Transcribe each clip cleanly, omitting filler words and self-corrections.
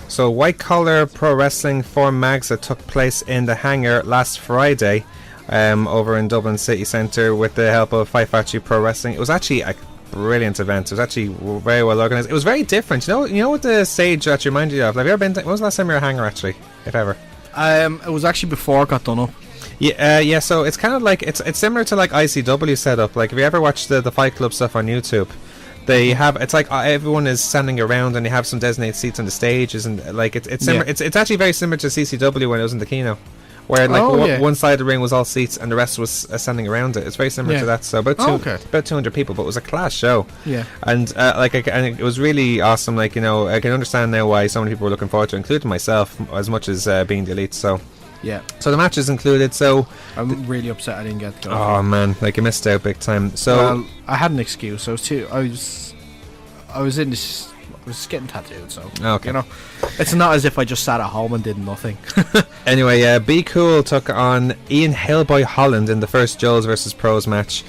So White Collar Pro Wrestling for Mags that took place in the Hangar last Friday over in Dublin City Centre with the help of Fight Factory Pro Wrestling. It was actually a brilliant event. It was actually very well organised. It was very different. You know what the stage actually reminded you of? Have you ever been when was the last time you were at Hangar actually, if ever? It was actually before it got done up. Yeah. So it's kind of like it's similar to like ICW setup. Like, if you ever watched the Fight Club stuff on YouTube, they have, it's like everyone is standing around and they have some designated seats on the stages, and like it's similar. Yeah. It's actually very similar to CCW when it was in the Kino, where like one side of the ring was all seats and the rest was standing around it. It's very similar to that. So about 200 people, but it was a class show. Yeah, and and it was really awesome. Like, you know, I can understand now why so many people were looking forward to it, including myself, as much as being the elite. So. Yeah. So the matches included. So I'm really upset I didn't get to go. Oh man, like I missed out big time. So well, I had an excuse. I was getting tattooed. So you know, it's not as if I just sat at home and did nothing. Anyway, Be Cool took on Ian Hellboy Holland in the first Joes versus Pros match.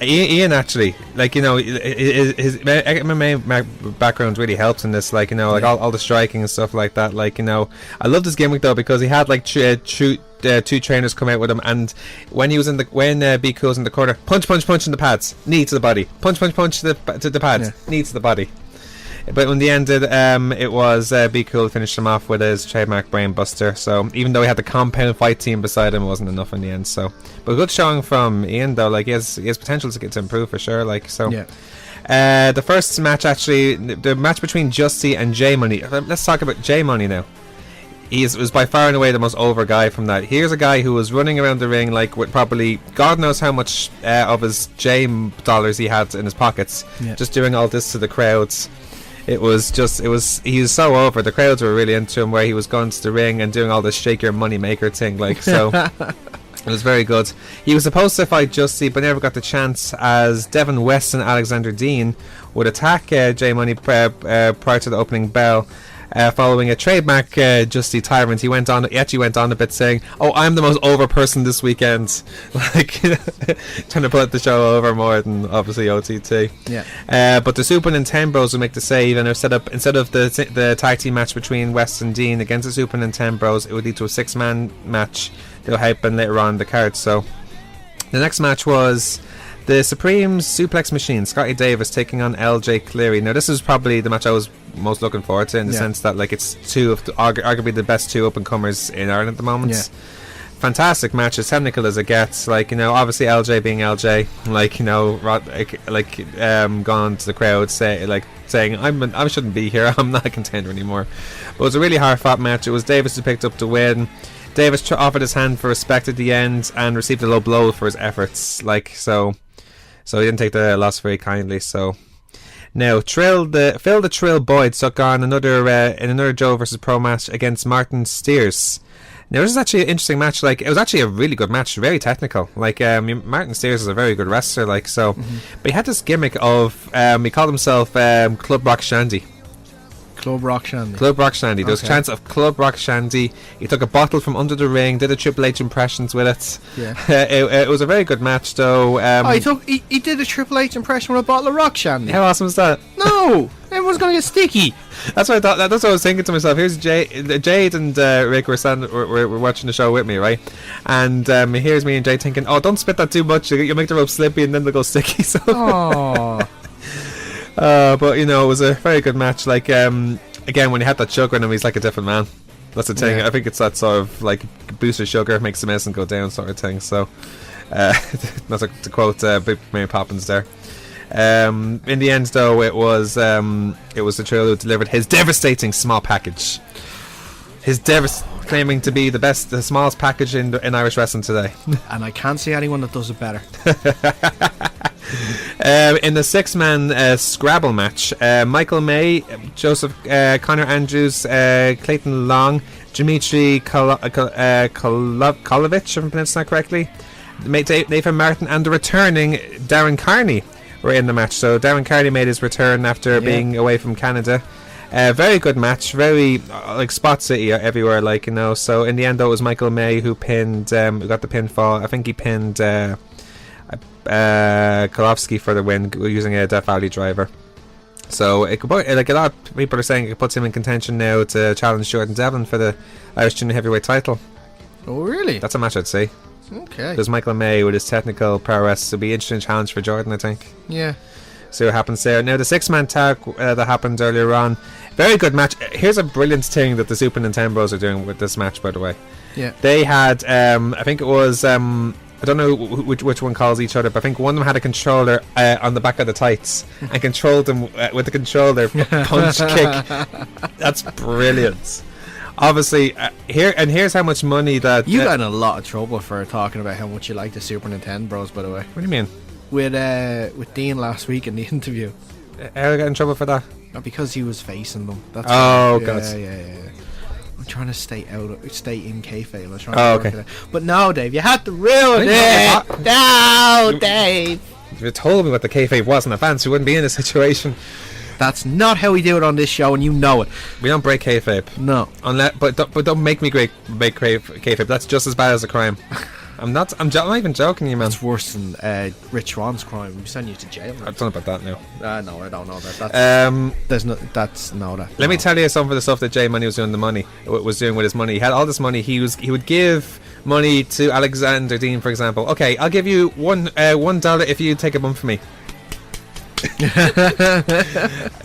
Ian actually, like, you know, his MMA background really helps in this, like, you know, like all the striking and stuff like that. Like, you know, I loved his gimmick though, because he had like two trainers come out with him, and when he was Be Cool was in the corner, punch in the pads, knee to the body, punch to the pads, knee to the body. But in the end, it was Be Cool finished him off with his trademark brain buster. So even though he had the compound fight team beside him, it wasn't enough in the end. So, but good showing from Ian though. Like, he has potential to get to improve for sure. Like, so. Yeah. The first match, actually, the match between Justy and J Money. Let's talk about J Money now. He was by far and away the most over guy from that. Here's a guy who was running around the ring like with probably God knows how much of his J dollars he had in his pockets, just doing all this to the crowds. He was so over. The crowds were really into him, where he was going to the ring and doing all this shake your money maker thing, like, so. It was very good. He was supposed to fight Justy, but never got the chance, as Devin West and Alexander Dean would attack J Money prior to the opening bell. Following a trademark Justy tyrant, he actually went on a bit saying, "Oh, I'm the most over person this weekend," like trying to put the show over more than obviously OTT. Yeah. But the Super Nintendo would make the save, and have set up, instead of the tag team match between West and Dean against the Super Nintendo, it would lead to a 6-man match that'll happen later on in the card. So the next match was the Supreme Suplex Machine, Scotty Davis taking on LJ Cleary. Now, this is probably the match I was most looking forward to, in the sense that, like, it's two of arguably the best two up-and-comers in Ireland at the moment. Yeah. Fantastic match, as technical as it gets. Like, you know, obviously LJ being LJ, like, you know, gone to the crowd saying I shouldn't be here, I'm not a contender anymore. But it was a really hard-fought match. It was Davis who picked up the win. Davis offered his hand for respect at the end and received a low blow for his efforts. Like, so he didn't take the loss very kindly. So now Phil the Trill Boyd took on another Joe versus Pro match against Martin Steers. Now, this is actually an interesting match. Like, it was actually a really good match, very technical. Like, Martin Steers is a very good wrestler. Like, so, but he had this gimmick of he called himself Club Rock Shandy. Club Rock Shandy. There was a chance of Club Rock Shandy. He took a bottle from under the ring, did a Triple H impressions with it. Yeah. It was a very good match, though. He did a Triple H impression with a bottle of Rock Shandy. How awesome was that? No! Everyone's going to get sticky. That's what I thought. That's what I was thinking to myself. Here's Jade and Rick were watching the show with me, right? And here's me and Jade thinking, "Oh, don't spit that too much. You'll make the rope slippy and then they'll go sticky." So. Aww. But, you know, it was a very good match. Like, again, when he had that sugar in him, he's like a different man. That's the thing. Yeah. I think it's that sort of like boost of sugar makes the medicine go down sort of thing. So that's to quote Big Mary Poppins there. In the end, though, it was the Trill who delivered his devastating small package. Claiming to be the smallest package in Irish wrestling today. And I can't see anyone that does it better. In the 6-man Scrabble match, Michael May, Joseph Connor Andrews, Clayton Long, Dimitri Kolovich, if I'm pronouncing that correctly, Nathan Martin, and the returning Darren Carney were in the match. So Darren Carney made his return after being away from Canada. Very good match, very like Spot City everywhere, like, you know. So in the end, though, it was Michael May who got the pinfall. I think he pinned Kolofsky for the win using a Death Valley driver. So it could put, like a lot of people are saying, it puts him in contention now to challenge Jordan Devlin for the Irish Junior Heavyweight title. Oh, really? That's a match I'd say. Okay. There's Michael May with his technical prowess. It'll be an interesting challenge for Jordan, I think. Yeah. See what happens there. Now the 6-man tag that happened earlier on, very good match. Here's a brilliant thing that the Super Nintendos are doing with this match, by the way. Yeah. They had, I think it was, I don't know which one calls each other, but I think one of them had a controller on the back of the tights and controlled them with the controller punch kick. That's brilliant. Obviously, here's how much money that you got in a lot of trouble for talking about how much you like the Super Nintendo Bros. By the way, what do you mean? With Dean last week in the interview. How I got in trouble for that? Because he was facing them. That's God. Yeah. I'm trying to stay in kayfabe. I was trying to work it out. But no, Dave, you had to ruin it. No, Dave. If you told me what the kayfabe was in advance, we wouldn't be in this situation. That's not how we do it on this show, and you know it. We don't break kayfabe. No. But don't make me break kayfabe. That's just as bad as a crime. I'm not even joking, you man. It's worse than Rich Swan's crime. We send you to jail. I don't know about that now. No, I don't know that. Let me tell you some of the stuff that Jay Money was doing with his money. He had all this money. He would give money to Alexander Dean, for example. Okay, I'll give you $1 if you take a bump for me.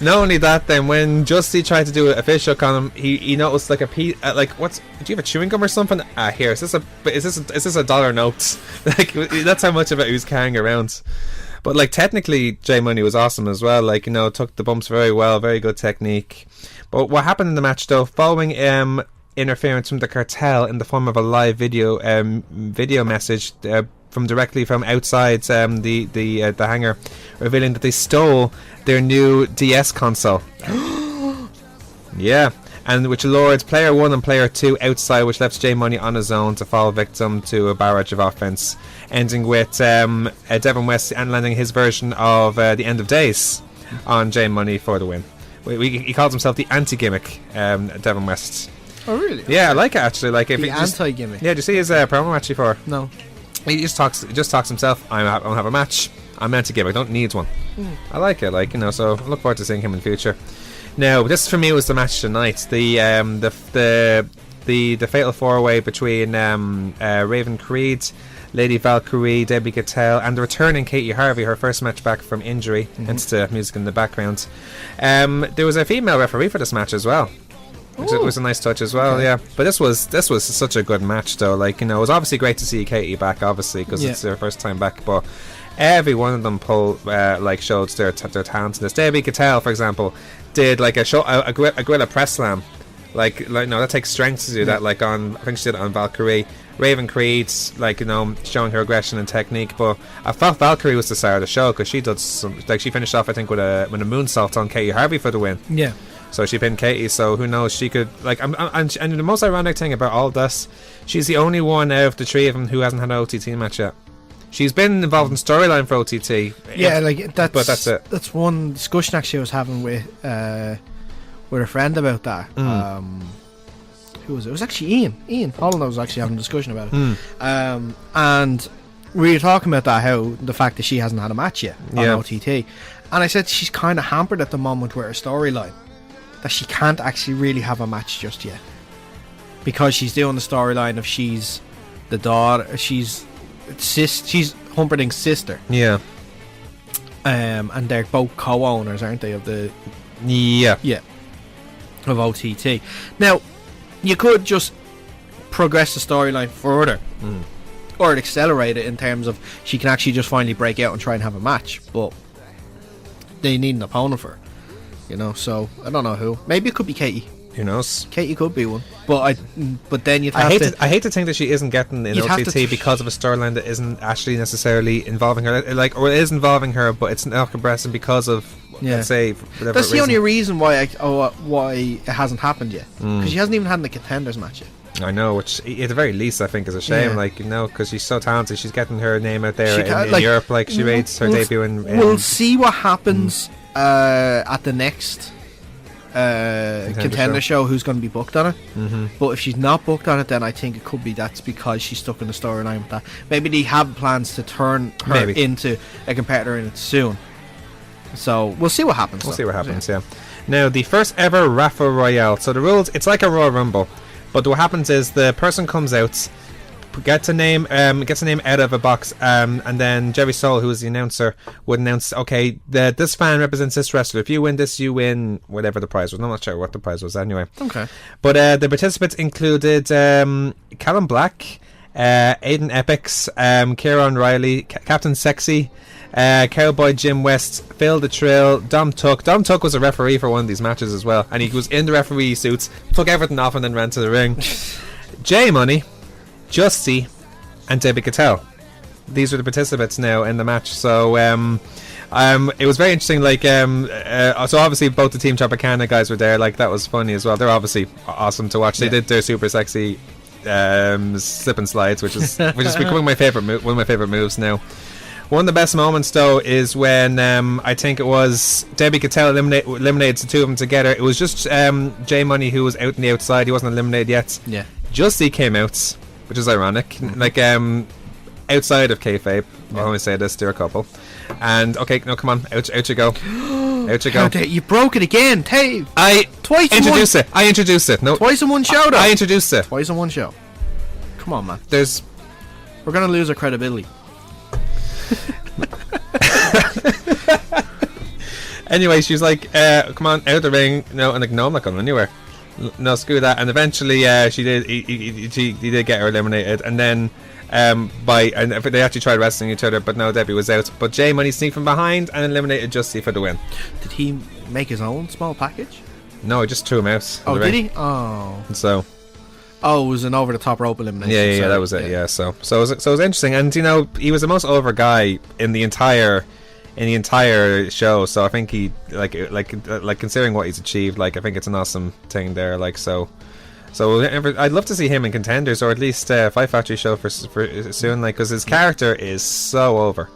Not only that, then when Justy tried to do a fish hook on him, he noticed like a piece, like what's? Do you have a chewing gum or something? Here, is this a dollar note? Like that's how much of it he was carrying around. But like technically, Jay Money was awesome as well. Like took the bumps very well, very good technique. But what happened in the match though, following interference from the cartel in the form of a live video message directly from outside the hangar, revealing that they stole their new DS console. Yeah, and which lured player 1 and player 2 outside, which left Jay Money on his own to fall victim to a barrage of offense, ending with Devin West and landing his version of the End of Days on Jay Money for the win. He calls himself the anti-gimmick, Devin West. Oh really? Yeah, I like it actually. Like the anti-gimmick. Yeah, did you see his promo actually for? No. He just talks himself. I don't have a match. I'm meant to give. I don't need one. I like it. So I look forward to seeing him in the future. Now, this for me was the match tonight. The fatal 4-way between Raven Creed, Lady Valkyrie, Debbie Cattell, and the returning Katie Harvey, her first match back from injury. Hence the music in the background. There was a female referee for this match as well. It was a nice touch as well, yeah. But this was such a good match, though. It was obviously great to see Katie back, obviously, because it's her first time back. But every one of them showed their talent in this. Debbie Cattell, for example, did a gorilla press slam. That takes strength to do that. I think she did it on Valkyrie. Raven Creed, showing her aggression and technique. But I thought Valkyrie was the star of the show because she did she finished off, I think, with a moonsault on Katie Harvey for the win. Yeah. So she pinned Katie, so who knows, she could and the most ironic thing about all this, she's the only one out of the three of them who hasn't had an OTT match yet. She's been involved in storyline for OTT. Yeah, but that's it. That's one discussion actually I was having with a friend about that. Who was it? It was actually Ian Holland. I was actually having a discussion about it. And we were talking about that, how the fact that she hasn't had a match yet on OTT. And I said she's kind of hampered at the moment with her storyline, that she can't actually really have a match just yet, because she's doing the storyline of she's the daughter, she's Humperdinck's sister. Yeah. And they're both co-owners, aren't they, of the of OTT. Now, you could just progress the storyline further, or accelerate it in terms of she can actually just finally break out and try and have a match, but they need an opponent for her. So I don't know who. Maybe it could be Katie. Who knows? Katie could be one. But then you'd have I hate to think that she isn't getting in OTT because of a storyline that isn't actually necessarily involving her. Or it is involving her, but it's not progressing because of, let's say, whatever. That's the only reason why it hasn't happened yet. Because she hasn't even had the Contenders match yet. I know, which at the very least I think is a shame. Because she's so talented, she's getting her name out there in Europe. She made her debut in. We'll see what happens at the next contender show who's going to be booked on it. But if she's not booked on it, then I think it could be that's because she's stuck in the storyline with that. Maybe they have plans to turn her into a competitor in it soon. So we'll see what happens. We'll see what happens, yeah. Now, the first ever Raffle Royale. So the rules, it's like a Royal Rumble, but what happens is the person comes out, gets a name out of a box, and then Jerry Soule, who is the announcer, would announce, okay, this fan represents this wrestler. If you win this, you win whatever the prize was. I'm not sure what the prize was anyway. Okay. But the participants included Callum Black, Aiden Epics, Kieran Riley, Captain Sexy, Cowboy Jim West, Phil the Trill, Dom Tuck. Dom Tuck was a referee for one of these matches as well, and he was in the referee suits, took everything off and then ran to the ring. J Money, Justy, and Debbie Cattell. These were the participants now in the match. So it was very interesting. Like so obviously both the Team Tropicana guys were there. Like that was funny as well. They're obviously awesome to watch. They did their super sexy slip and slides, which is becoming my favorite one of my favorite moves now. One of the best moments though is when I think it was Debbie Cattell eliminated the two of them together. It was just J Money who was out on the outside. He wasn't eliminated yet. Yeah. Justy came out, which is ironic. Like outside of kayfabe, I'll only say this to a couple. And okay, no, come on, out you go, out you go. You broke it again, Dave. I introduced it. No, twice in one show. Though. I introduced it twice in one show. Come on, man. We're gonna lose our credibility. Anyway, she's like, come on, out of the ring. No, and like, no, I'm not going anywhere. No, screw that. And eventually she did he did get her eliminated, and then they actually tried wrestling each other, but no, Debbie was out. But J Money sneaked from behind and eliminated Justy for the win. Did he make his own small package? No, he just threw him out. Oh, did he? Oh. And so it was an over the top rope elimination. Yeah, that was it. Yeah, so it was interesting, and you know, he was the most over guy in the entire show. So I think he like considering what he's achieved, like I think it's an awesome thing there. Like so I'd love to see him in Contenders, or at least Fight Factory show for soon. Like because his character is so over,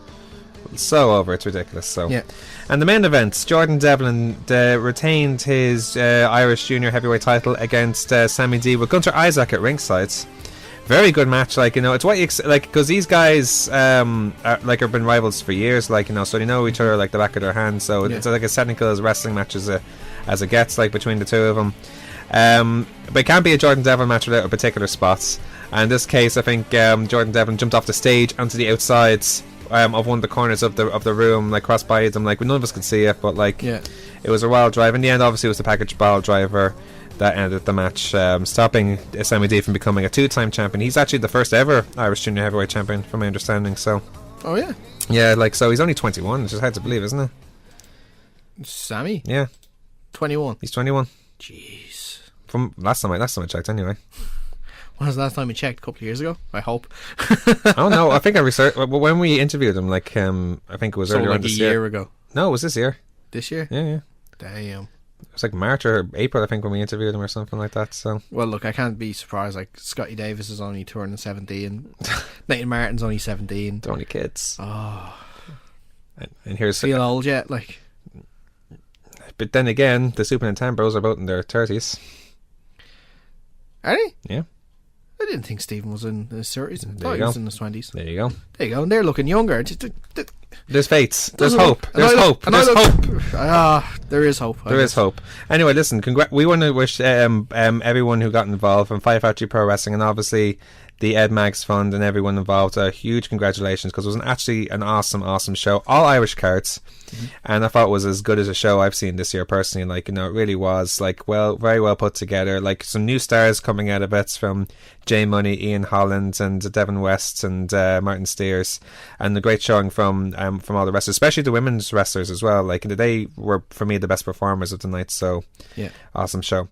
it's ridiculous. So yeah. And the main event, Jordan Devlin retained his Irish Junior Heavyweight title against Sammy D with Gunther Isaac at ringside. Very good match, like, you know, it's what you like, because these guys have been rivals for years, like, you know, so they know each other like the back of their hands. So it's like as technical as wrestling match as it gets, like between the two of them. But it can't be a Jordan Devlin match without a particular spots. And in this case, I think Jordan Devlin jumped off the stage onto the outsides of one of the corners of the room, like crossed by them, like none of us could see it, but like it was a wild drive. In the end, obviously, it was the package ball driver that ended the match, stopping Sammy D from becoming a two-time champion. He's actually the first ever Irish Junior Heavyweight champion, from my understanding. So, like, so he's only 21. It's just hard to believe, isn't it? Sammy? Yeah, 21. He's 21. Jeez. From last time I checked, anyway. When was the last time we checked? A couple of years ago, I hope. Oh no, I think I researched when we interviewed him. Like, I think it was earlier on this year. A year ago. No, it was this year. This year? Yeah. Damn. It was like March or April, I think, when we interviewed him or something like that. So, well, look, I can't be surprised. Like, Scotty Davis is only turning 17. Nathan Martin's only 17. They're only kids. Oh. And here's feel old yet, like. But then again, the Super Nintendo are both in their 30s. Are they? Yeah. I didn't think Stephen was in his 30s. I thought he was in his 20s. There you go. There you go. And they're looking younger. There's fates. There's hope. There's hope. There's hope. There is hope. There is hope. Anyway, listen. We want to wish everyone who got involved from Fight Factory Pro Wrestling, and obviously the Ed Mags Fund, and everyone involved, a huge congratulations, because it was actually an awesome show. All Irish cards, and I thought it was as good as a show I've seen this year personally. Like, you know, it really was, like, very well put together. Like, some new stars coming out of it, from J Money, Ian Holland, and Devin West, and Martin Steers, and the great showing from all the wrestlers, especially the women's wrestlers as well. Like, they were, for me, the best performers of the night. So awesome show.